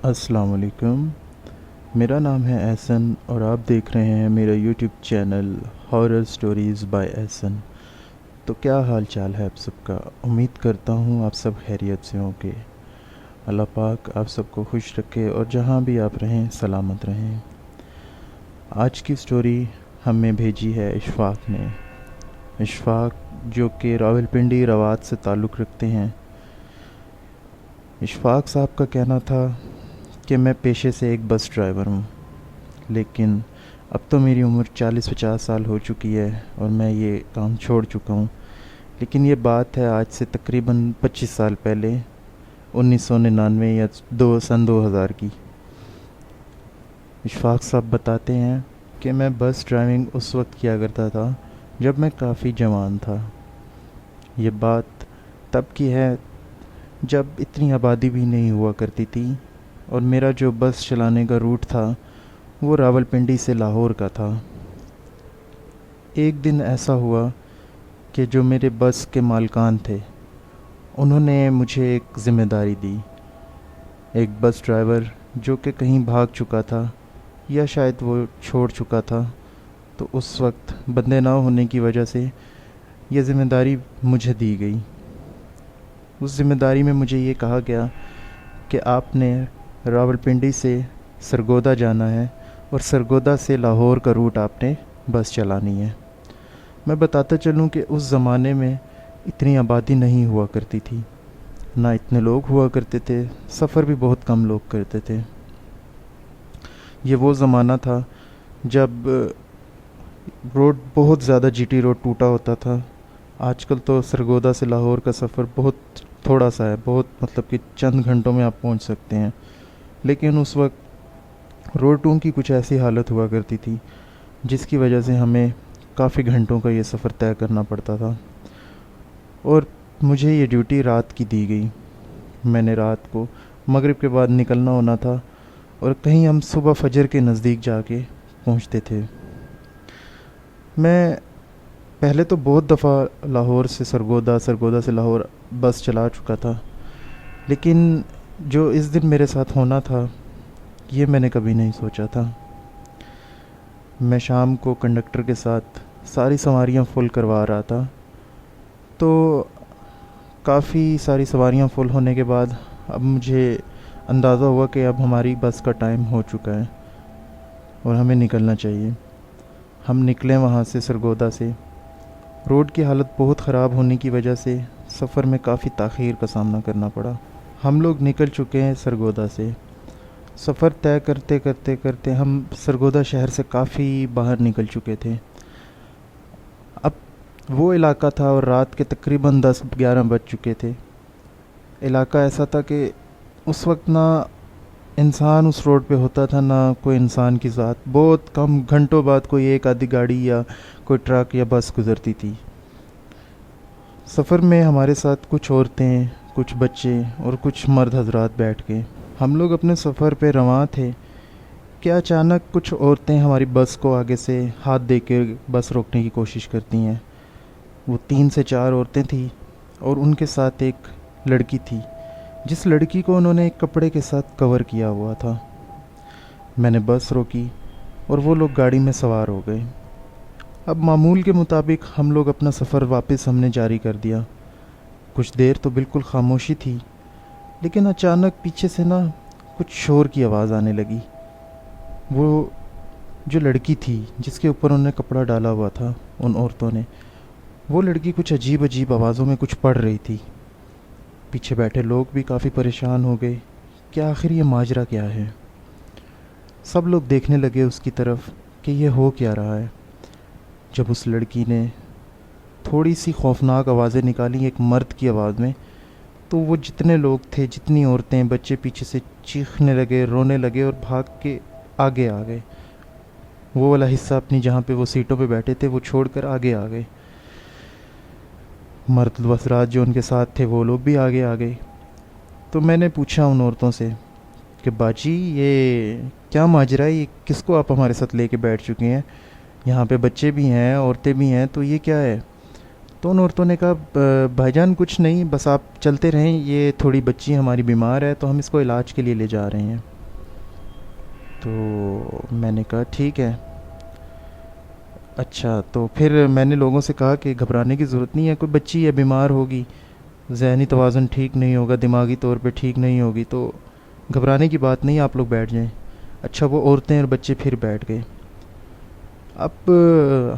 السلام علیکم۔ میرا نام ہے احسن اور آپ دیکھ رہے ہیں میرا YouTube channel horror stories by Ahsan. تو کیا حال چال ہے آپ سب کا؟ امید کرتا ہوں آپ سب خیریت سے ہوں گے۔ اللہ پاک آپ سب کو خوش رکھے اور جہاں بھی آپ رہیں سلامت رہیں۔ آج کی سٹوری ہمیں بھیجی ہے اشفاق نے۔ اشفاق جو کہ راولپنڈی روات سے تعلق رکھتے ہیں۔ اشفاق صاحب کا کہنا تھا کہ میں پیشے سے ایک بس ڈرائیور ہوں، لیکن اب تو میری عمر 40-50 سال ہو چکی ہے اور میں یہ کام چھوڑ چکا ہوں۔ لیکن یہ بات ہے آج سے تقریباً 25 سال پہلے، 1999 یا سن 2000 کی۔ اشفاق صاحب بتاتے ہیں کہ میں بس ڈرائیونگ اس وقت کیا کرتا تھا جب میں کافی جوان تھا۔ یہ بات تب کی ہے جب اتنی آبادی بھی نہیں ہوا کرتی تھی، اور میرا جو بس چلانے کا روٹ تھا وہ راولپنڈی سے لاہور کا تھا۔ ایک دن ایسا ہوا کہ جو میرے بس کے مالکان تھے انہوں نے مجھے ایک ذمہ داری دی۔ ایک بس ڈرائیور جو کہ کہیں بھاگ چکا تھا یا شاید وہ چھوڑ چکا تھا، تو اس وقت بندے نہ ہونے کی وجہ سے یہ ذمہ داری مجھے دی گئی۔ اس ذمہ داری میں مجھے یہ کہا گیا کہ آپ نے راولپنڈی سے سرگودا جانا ہے اور سرگودا سے لاہور کا روٹ آپ نے بس چلانی ہے۔ میں بتاتا چلوں کہ اس زمانے میں اتنی آبادی نہیں ہوا کرتی تھی، نہ اتنے لوگ ہوا کرتے تھے، سفر بھی بہت کم لوگ کرتے تھے۔ یہ وہ زمانہ تھا جب روڈ بہت زیادہ جی ٹی روڈ ٹوٹا ہوتا تھا۔ آج کل تو سرگودا سے لاہور کا سفر بہت تھوڑا سا ہے، بہت مطلب کہ چند گھنٹوں میں آپ پہنچ سکتے ہیں، لیکن اس وقت روڈوں کی کچھ ایسی حالت ہوا کرتی تھی جس کی وجہ سے ہمیں کافی گھنٹوں کا یہ سفر طے کرنا پڑتا تھا، اور مجھے یہ ڈیوٹی رات کی دی گئی۔ میں نے رات کو مغرب کے بعد نکلنا ہونا تھا اور کہیں ہم صبح فجر کے نزدیک جا کے پہنچتے تھے۔ میں پہلے تو بہت دفعہ لاہور سے سرگودا، سرگودا سے لاہور بس چلا چکا تھا، لیکن جو اس دن میرے ساتھ ہونا تھا یہ میں نے کبھی نہیں سوچا تھا۔ میں شام کو کنڈکٹر کے ساتھ ساری سواریاں فل کروا رہا تھا، تو کافی ساری سواریاں فل ہونے کے بعد اب مجھے اندازہ ہوا کہ اب ہماری بس کا ٹائم ہو چکا ہے اور ہمیں نکلنا چاہیے۔ ہم نکلے وہاں سے سرگودا سے۔ روڈ کی حالت بہت خراب ہونے کی وجہ سے سفر میں کافی تاخیر کا سامنا کرنا پڑا۔ ہم لوگ نکل چکے ہیں سرگودا سے۔ سفر طے کرتے کرتے کرتے ہم سرگودا شہر سے کافی باہر نکل چکے تھے۔ اب وہ علاقہ تھا اور رات کے تقریباً 10-11 بج چکے تھے۔ علاقہ ایسا تھا کہ اس وقت نہ انسان اس روڈ پہ ہوتا تھا، نہ کوئی انسان کی ذات۔ بہت کم گھنٹوں بعد کوئی ایک آدھی گاڑی یا کوئی ٹرک یا بس گزرتی تھی۔ سفر میں ہمارے ساتھ کچھ عورتیں، کچھ بچے اور کچھ مرد حضرات بیٹھ کے ہم لوگ اپنے سفر پہ رواں تھے کہ اچانک کچھ عورتیں ہماری بس کو آگے سے ہاتھ دے کے بس روکنے کی کوشش کرتی ہیں۔ وہ 3 سے 4 عورتیں تھیں اور ان کے ساتھ ایک لڑکی تھی، جس لڑکی کو انہوں نے ایک کپڑے کے ساتھ کور کیا ہوا تھا۔ میں نے بس روکی اور وہ لوگ گاڑی میں سوار ہو گئے۔ اب معمول کے مطابق ہم لوگ اپنا سفر واپس ہم نے جاری کر دیا۔ کچھ دیر تو بالکل خاموشی تھی، لیکن اچانک پیچھے سے نا کچھ شور کی آواز آنے لگی۔ وہ جو لڑکی تھی جس کے اوپر انہوں نے کپڑا ڈالا ہوا تھا ان عورتوں نے، وہ لڑکی کچھ عجیب عجیب آوازوں میں کچھ پڑھ رہی تھی۔ پیچھے بیٹھے لوگ بھی کافی پریشان ہو گئے کہ آخر یہ ماجرا کیا ہے۔ سب لوگ دیکھنے لگے اس کی طرف کہ یہ ہو کیا رہا ہے۔ جب اس لڑکی نے تھوڑی سی خوفناک آوازیں نکالی ایک مرد کی آواز میں، تو وہ جتنے لوگ تھے، جتنی عورتیں، بچے پیچھے سے چیخنے لگے، رونے لگے اور بھاگ کے آگے آ گئے۔ وہ والا حصہ اپنی جہاں پہ وہ سیٹوں پہ بیٹھے تھے وہ چھوڑ کر آگے آ گئے۔ مرد حضرات جو ان کے ساتھ تھے وہ لوگ بھی آگے آ گئے۔ تو میں نے پوچھا ان عورتوں سے کہ باجی یہ کیا ماجرا ہے، یہ کس کو آپ ہمارے ساتھ لے کے بیٹھ چکے ہیں؟ یہاں پہ بچے بھی ہیں، عورتیں بھی ہیں، تو یہ کیا ہے؟ تو ان عورتوں نے کہا بھائی جان کچھ نہیں، بس آپ چلتے رہیں، یہ تھوڑی بچی ہماری بیمار ہے تو ہم اس کو علاج کے لیے لے جا رہے ہیں۔ تو میں نے کہا ٹھیک ہے. اچھا تو پھر میں نے لوگوں سے کہا کہ گھبرانے کی ضرورت نہیں ہے, کوئی بچی ہے بیمار ہوگی, ذہنی توازن ٹھیک نہیں ہوگا, دماغی طور پہ ٹھیک نہیں ہوگی, تو گھبرانے کی بات نہیں, آپ لوگ بیٹھ جائیں. اچھا وہ عورتیں اور بچے پھر بیٹھ گئے. اب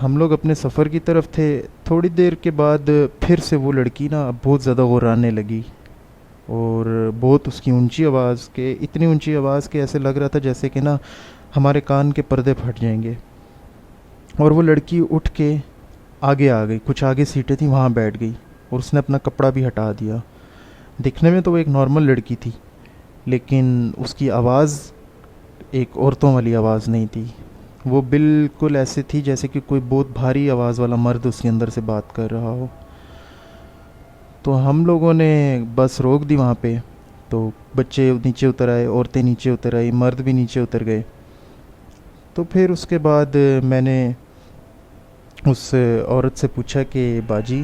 ہم لوگ اپنے سفر کی طرف تھے. تھوڑی دیر کے بعد پھر سے وہ لڑکی نا اب بہت زیادہ غرانے لگی, اور بہت اس کی اونچی آواز, کہ اتنی اونچی آواز کہ ایسے لگ رہا تھا جیسے کہ نا ہمارے کان کے پردے پھٹ جائیں گے. اور وہ لڑکی اٹھ کے آگے آ گئی, کچھ آگے سیٹیں تھیں وہاں بیٹھ گئی, اور اس نے اپنا کپڑا بھی ہٹا دیا. دکھنے میں تو وہ ایک نارمل لڑکی تھی, لیکن اس کی آواز ایک عورتوں والی آواز نہیں تھی. وہ بالکل ایسے تھی جیسے کہ کوئی بہت بھاری آواز والا مرد اس کے اندر سے بات کر رہا ہو. تو ہم لوگوں نے بس روک دی وہاں پہ. تو بچے نیچے اتر آئے, عورتیں نیچے اتر آئی, مرد بھی نیچے اتر گئے. تو پھر اس کے بعد میں نے اس عورت سے پوچھا کہ باجی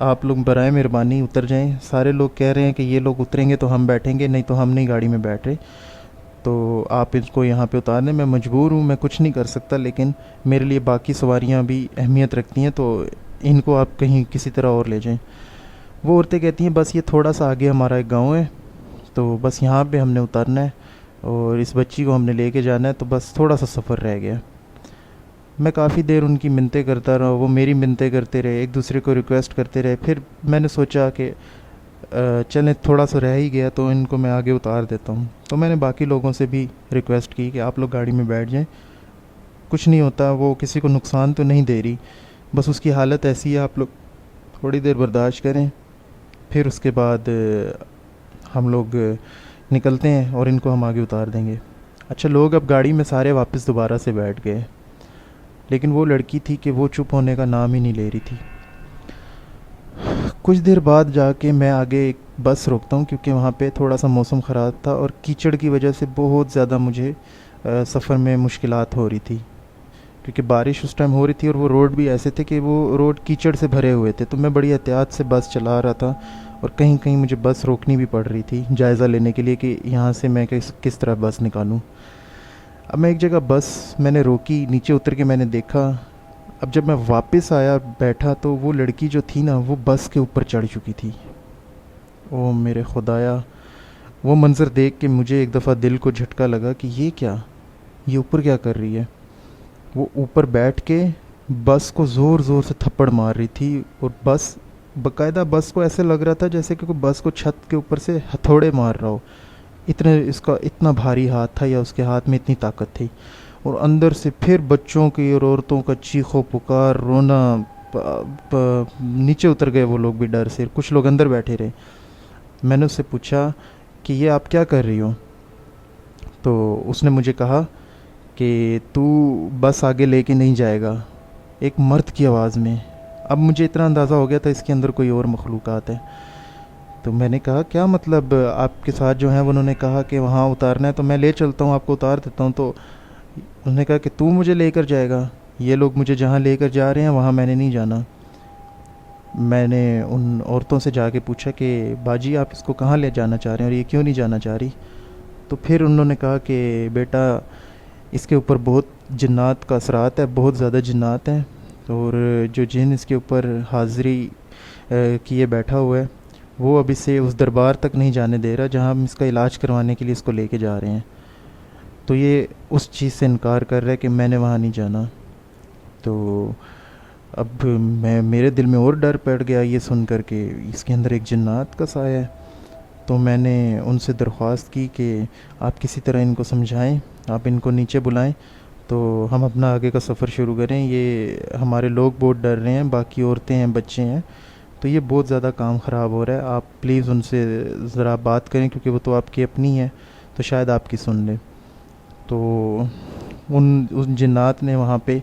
آپ لوگ برائے مہربانی اتر جائیں, سارے لوگ کہہ رہے ہیں کہ یہ لوگ اتریں گے تو ہم بیٹھیں گے, نہیں تو ہم نہیں گاڑی میں بیٹھ رہے, تو آپ اس کو یہاں پہ اتارنے میں مجبور ہوں, میں کچھ نہیں کر سکتا, لیکن میرے لیے باقی سواریاں بھی اہمیت رکھتی ہیں, تو ان کو آپ کہیں کسی طرح اور لے جائیں. وہ عورتیں کہتی ہیں بس یہ تھوڑا سا آگے ہمارا ایک گاؤں ہے, تو بس یہاں پہ ہم نے اترنا ہے, اور اس بچی کو ہم نے لے کے جانا ہے, تو بس تھوڑا سا سفر رہ گیا. میں کافی دیر ان کی منتیں کرتا رہا, وہ میری منتیں کرتے رہے, ایک دوسرے کو ریکویسٹ کرتے رہے. پھر میں نے سوچا کہ چلیں تھوڑا سا رہ ہی گیا تو ان کو میں آگے اتار دیتا ہوں. تو میں نے باقی لوگوں سے بھی ریکویسٹ کی کہ آپ لوگ گاڑی میں بیٹھ جائیں, کچھ نہیں ہوتا, وہ کسی کو نقصان تو نہیں دے رہی, بس اس کی حالت ایسی ہے, آپ لوگ تھوڑی دیر برداشت کریں, پھر اس کے بعد ہم لوگ نکلتے ہیں اور ان کو ہم آگے اتار دیں گے. اچھا لوگ اب گاڑی میں سارے واپس دوبارہ سے بیٹھ گئے, لیکن وہ لڑکی تھی کہ وہ چپ ہونے کا نام ہی نہیں لے رہی تھی. کچھ دیر بعد جا کے میں آگے ایک بس روکتا ہوں, کیونکہ وہاں پہ تھوڑا سا موسم خراب تھا, اور کیچڑ کی وجہ سے بہت زیادہ مجھے سفر میں مشکلات ہو رہی تھی, کیونکہ بارش اس ٹائم ہو رہی تھی, اور وہ روڈ بھی ایسے تھے کہ وہ روڈ کیچڑ سے بھرے ہوئے تھے. تو میں بڑی احتیاط سے بس چلا رہا تھا, اور کہیں کہیں مجھے بس روکنی بھی پڑ رہی تھی جائزہ لینے کے لیے کہ یہاں سے میں کس طرح بس نکالوں. اب میں ایک جگہ بس میں نے روکی, نیچے اتر کے میں نے دیکھا. اب جب میں واپس آیا بیٹھا تو وہ لڑکی جو تھی نا وہ بس کے اوپر چڑھ چکی تھی. او میرے خدایا, وہ منظر دیکھ کے مجھے ایک دفعہ دل کو جھٹکا لگا کہ یہ کیا, یہ اوپر کیا کر رہی ہے. وہ اوپر بیٹھ کے بس کو زور زور سے تھپڑ مار رہی تھی, اور بس باقاعدہ بس کو ایسے لگ رہا تھا جیسے کہ کوئی بس کو چھت کے اوپر سے ہتھوڑے مار رہا ہو. اس کا اتنا بھاری ہاتھ تھا, یا اس کے ہاتھ میں اتنی طاقت تھی. اور اندر سے پھر بچوں کی اور عورتوں کا چیخو پکار, رونا, نیچے اتر گئے وہ لوگ بھی ڈر سے, کچھ لوگ اندر بیٹھے رہے. میں نے اس سے پوچھا کہ یہ آپ کیا کر رہی ہو, تو اس نے مجھے کہا کہ تو بس آگے لے کے نہیں جائے گا, ایک مرد کی آواز میں. اب مجھے اتنا اندازہ ہو گیا تھا اس کے اندر کوئی اور مخلوقات ہے. تو میں نے کہا کیا مطلب, آپ کے ساتھ جو ہیں انہوں نے کہا کہ وہاں اتارنا ہے, تو میں لے چلتا ہوں, آپ کو اتار دیتا ہوں. تو انہوں نے کہا کہ تو مجھے لے کر جائے گا, یہ لوگ مجھے جہاں لے کر جا رہے ہیں وہاں میں نے نہیں جانا. میں نے ان عورتوں سے جا کے پوچھا کہ باجی آپ اس کو کہاں لے جانا چاہ رہے ہیں, اور یہ کیوں نہیں جانا چاہ رہی. تو پھر انہوں نے کہا کہ بیٹا اس کے اوپر بہت جنات کا اثرات ہے, بہت زیادہ جنات ہیں, اور جو جن اس کے اوپر حاضری کیے بیٹھا ہوا ہے وہ اب اسے اس دربار تک نہیں جانے دے رہا جہاں ہم اس کا علاج کروانے کے لیے اس کو لے کے جا رہے ہیں. تو یہ اس چیز سے انکار کر رہا ہے کہ میں نے وہاں نہیں جانا. تو اب میرے دل میں اور ڈر پڑ گیا یہ سن کر کہ اس کے اندر ایک جنات کا سایہ ہے. تو میں نے ان سے درخواست کی کہ آپ کسی طرح ان کو سمجھائیں, آپ ان کو نیچے بلائیں تو ہم اپنا آگے کا سفر شروع کریں. یہ ہمارے لوگ بہت ڈر رہے ہیں, باقی عورتیں ہیں, بچے ہیں, تو یہ بہت زیادہ کام خراب ہو رہا ہے. آپ پلیز ان سے ذرا بات کریں, کیونکہ وہ تو آپ کی اپنی ہے, تو شاید آپ کی سن لیں. تو ان جنات نے وہاں پہ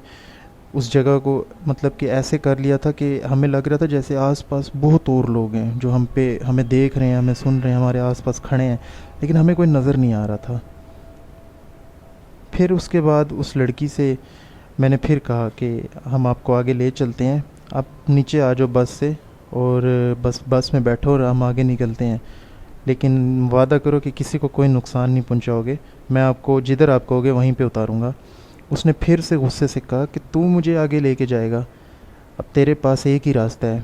اس جگہ کو مطلب کہ ایسے کر لیا تھا کہ ہمیں لگ رہا تھا جیسے آس پاس بہت اور لوگ ہیں جو ہمیں دیکھ رہے ہیں, ہمیں سن رہے ہیں, ہمارے آس پاس کھڑے ہیں, لیکن ہمیں کوئی نظر نہیں آ رہا تھا. پھر اس کے بعد اس لڑکی سے میں نے پھر کہا کہ ہم آپ کو آگے لے چلتے ہیں, آپ نیچے آ جاؤ بس سے, اور بس میں بیٹھو اور ہم آگے نکلتے ہیں. لیکن وعدہ کرو کہ کسی کو کوئی نقصان نہیں پہنچاؤ گے، میں آپ کو جدھر آپ کہو گے وہیں پہ اتاروں گا۔ اس نے پھر سے غصے سے کہا کہ تو مجھے آگے لے کے جائے گا، اب تیرے پاس ایک ہی راستہ ہے،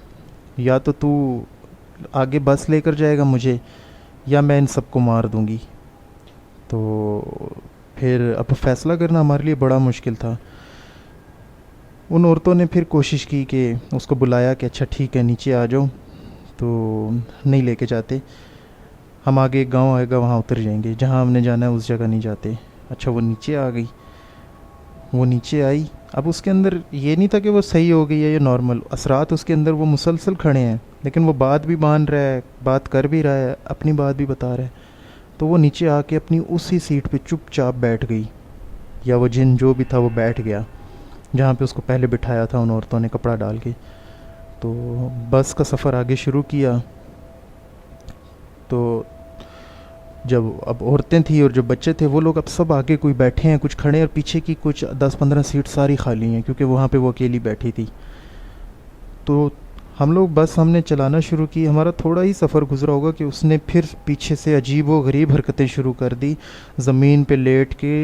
یا تو آگے بس لے کر جائے گا مجھے، یا میں ان سب کو مار دوں گی۔ تو پھر اب فیصلہ کرنا ہمارے لیے بڑا مشکل تھا۔ ان عورتوں نے پھر کوشش کی کہ اس کو بلایا کہ اچھا ٹھیک ہے نیچے آ جاؤ، تو نہیں لے کے جاتے، ہم آگے ایک گاؤں آئے گا وہاں اتر جائیں گے، جہاں ہم نے جانا ہے اس جگہ نہیں جاتے۔ اچھا وہ نیچے آ گئی، وہ نیچے آئی، اب اس کے اندر یہ نہیں تھا کہ وہ صحیح ہو گئی ہے یا نارمل، اثرات اس کے اندر وہ مسلسل کھڑے ہیں، لیکن وہ بات بھی مان رہا ہے، بات کر بھی رہا ہے، اپنی بات بھی بتا رہا ہے۔ تو وہ نیچے آ کے اپنی اسی سیٹ پہ چپ چاپ بیٹھ گئی، یا وہ جن جو بھی تھا وہ بیٹھ گیا جہاں پہ اس کو پہلے بٹھایا تھا ان عورتوں نے کپڑا ڈال کے۔ تو بس کا سفر آگے شروع کیا۔ تو جب اب عورتیں تھیں اور جو بچے تھے وہ لوگ اب سب آگے کوئی بیٹھے ہیں، کچھ کھڑے ہیں، اور پیچھے کی کچھ 10-15 سیٹ ساری خالی ہیں کیونکہ وہاں پہ وہ اکیلی بیٹھی تھی۔ تو ہم نے چلانا شروع کی، ہمارا تھوڑا ہی سفر گزرا ہوگا کہ اس نے پھر پیچھے سے عجیب و غریب حرکتیں شروع کر دی، زمین پہ لیٹ کے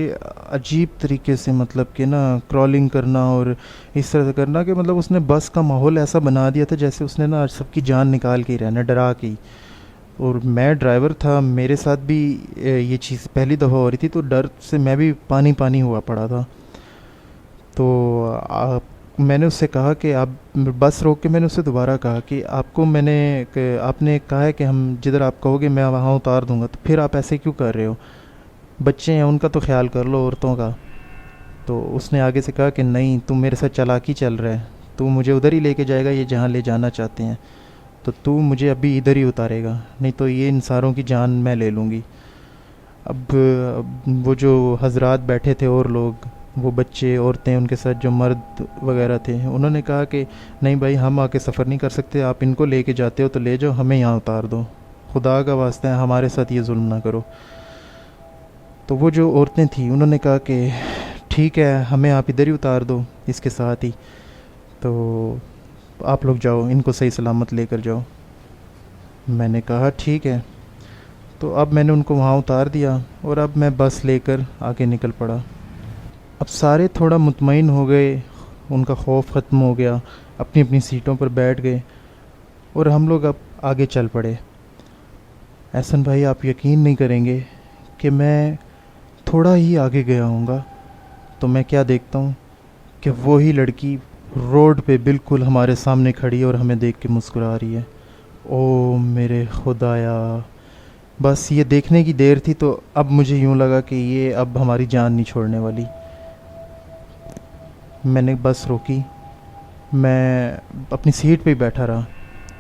عجیب طریقے سے، مطلب کہ نا کرالنگ کرنا، اور اس طرح سے کرنا کہ مطلب اس نے بس کا ماحول ایسا بنا دیا تھا جیسے اس نے نا سب کی جان نکال کے ہی رہنا، ڈرا کے ہی۔ اور میں ڈرائیور تھا، میرے ساتھ بھی یہ چیز پہلی دفعہ ہو رہی تھی، تو ڈر سے میں بھی پانی پانی ہوا پڑا تھا۔ تو میں نے اس سے کہا کہ آپ بس روک کے، میں نے اس سے دوبارہ کہا کہ آپ نے کہا ہے کہ ہم جدھر آپ کہو گے میں وہاں اتار دوں گا، تو پھر آپ ایسے کیوں کر رہے ہو؟ بچے ہیں ان کا تو خیال کر لو، عورتوں کا۔ تو اس نے آگے سے کہا کہ نہیں، تم میرے ساتھ چالاکی چل رہا ہے، تو مجھے ادھر ہی لے کے جائے گا، یہ جہاں لے جانا چاہتے ہیں، تو مجھے ابھی ادھر ہی اتارے گا، نہیں تو یہ ان ساروں کی جان میں لے لوں گی۔ اب وہ جو حضرات بیٹھے تھے اور لوگ، وہ بچے، عورتیں، ان کے ساتھ جو مرد وغیرہ تھے، انہوں نے کہا کہ نہیں بھائی، ہم آ کے سفر نہیں کر سکتے، آپ ان کو لے کے جاتے ہو تو لے جاؤ، ہمیں یہاں اتار دو، خدا کا واسطہ ہے ہمارے ساتھ یہ ظلم نہ کرو۔ تو وہ جو عورتیں تھیں انہوں نے کہا کہ ٹھیک ہے، ہمیں آپ ادھر ہی اتار دو اس کے ساتھ ہی، تو آپ لوگ جاؤ، ان کو صحیح سلامت لے کر جاؤ۔ میں نے کہا ٹھیک ہے۔ تو اب میں نے ان کو وہاں اتار دیا، اور اب میں بس لے کر آگے نکل پڑا۔ اب سارے تھوڑا مطمئن ہو گئے، ان کا خوف ختم ہو گیا، اپنی اپنی سیٹوں پر بیٹھ گئے، اور ہم لوگ اب آگے چل پڑے۔ احسن بھائی، آپ یقین نہیں کریں گے کہ میں تھوڑا ہی آگے گیا ہوں گا تو میں کیا دیکھتا ہوں کہ وہی لڑکی روڈ پہ بالکل ہمارے سامنے کھڑی اور ہمیں دیکھ کے مسکرا رہی ہے۔ او میرے خدایا! بس یہ دیکھنے کی دیر تھی، تو اب مجھے یوں لگا کہ یہ اب ہماری جان نہیں چھوڑنے والی۔ میں نے بس روکی، میں اپنی سیٹ پہ ہی بیٹھا رہا۔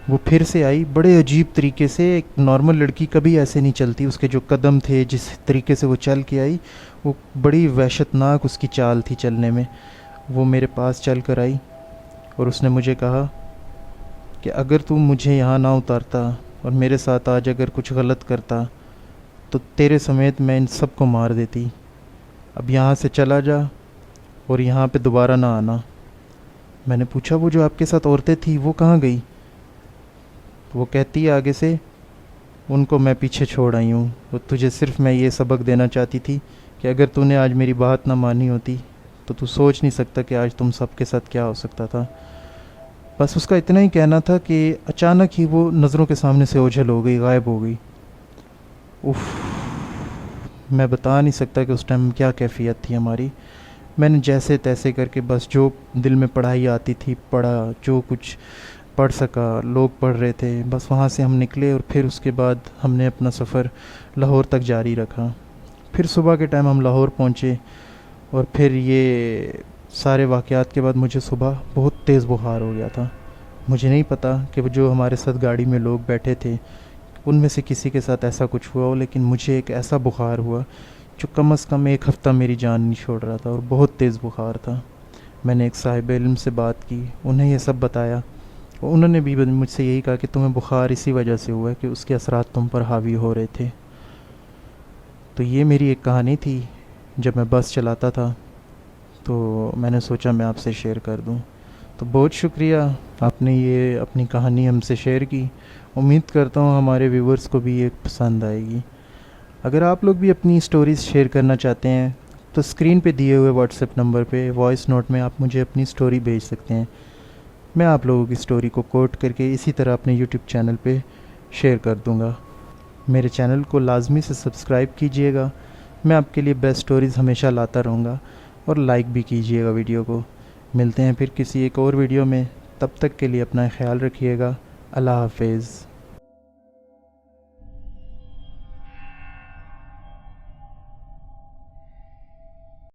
وہ پھر سے آئی بڑے عجیب طریقے سے، ایک نارمل لڑکی کبھی ایسے نہیں چلتی، اس کے جو قدم تھے، جس طریقے سے وہ چل کے آئی، وہ بڑی وحشت ناک اس کی چال تھی چلنے میں۔ وہ میرے پاس چل کر آئی اور اس نے مجھے کہا کہ اگر تم مجھے یہاں نہ اتارتا اور میرے ساتھ آج اگر کچھ غلط کرتا تو تیرے سمیت میں ان سب کو مار دیتی، اب یہاں سے چلا جا اور یہاں پہ دوبارہ نہ آنا۔ میں نے پوچھا وہ جو آپ کے ساتھ عورتیں تھیں وہ کہاں گئی؟ وہ کہتی ہے آگے سے، ان کو میں پیچھے چھوڑ آئی ہوں، اور تجھے صرف میں یہ سبق دینا چاہتی تھی کہ اگر تو نے آج میری بات نہ مانی ہوتی تو سوچ نہیں سکتا کہ آج تم سب کے ساتھ کیا ہو سکتا تھا۔ بس اس کا اتنا ہی کہنا تھا کہ اچانک ہی وہ نظروں کے سامنے سے اوجھل ہو گئی، غائب ہو گئی۔ اف! میں بتا نہیں سکتا کہ اس ٹائم کیا کیفیت تھی ہماری۔ میں نے جیسے تیسے کر کے بس جو دل میں پڑھائی آتی تھی پڑھا، جو کچھ پڑھ سکا، لوگ پڑھ رہے تھے، بس وہاں سے ہم نکلے، اور پھر اس کے بعد ہم نے اپنا سفر لاہور تک جاری رکھا۔ پھر صبح کے ٹائم ہم لاہور پہنچے، اور پھر یہ سارے واقعات کے بعد مجھے صبح بہت تیز بخار ہو گیا تھا۔ مجھے نہیں پتا کہ وہ جو ہمارے ساتھ گاڑی میں لوگ بیٹھے تھے ان میں سے کسی کے ساتھ ایسا کچھ ہوا ہو، لیکن مجھے ایک ایسا بخار ہوا جو کم از کم 1 ہفتہ میری جان نہیں چھوڑ رہا تھا، اور بہت تیز بخار تھا۔ میں نے ایک صاحب علم سے بات کی، انہیں یہ سب بتایا، اور انہوں نے بھی مجھ سے یہی کہا کہ تمہیں بخار اسی وجہ سے ہوا ہے کہ اس کے اثرات تم پر حاوی ہو رہے تھے۔ تو یہ میری ایک کہانی تھی جب میں بس چلاتا تھا، تو میں نے سوچا میں آپ سے شیئر کر دوں۔ تو بہت شکریہ، آپ نے یہ اپنی کہانی ہم سے شیئر کی۔ امید کرتا ہوں ہمارے ویورز کو بھی یہ پسند آئے گی۔ اگر آپ لوگ بھی اپنی سٹوریز شیئر کرنا چاہتے ہیں تو اسکرین پہ دیے ہوئے واٹس ایپ نمبر پہ وائس نوٹ میں آپ مجھے اپنی سٹوری بھیج سکتے ہیں۔ میں آپ لوگوں کی سٹوری کو کوٹ کر کے اسی طرح اپنے یوٹیوب چینل پہ شیئر کر دوں گا۔ میرے چینل کو لازمی سے سبسکرائب کیجئے گا، میں آپ کے لیے بیسٹ سٹوریز ہمیشہ لاتا رہوں گا، اور لائک بھی کیجئے گا ویڈیو کو۔ ملتے ہیں پھر کسی ایک اور ویڈیو میں، تب تک کے لیے اپنا خیال رکھیے گا۔ اللہ حافظ۔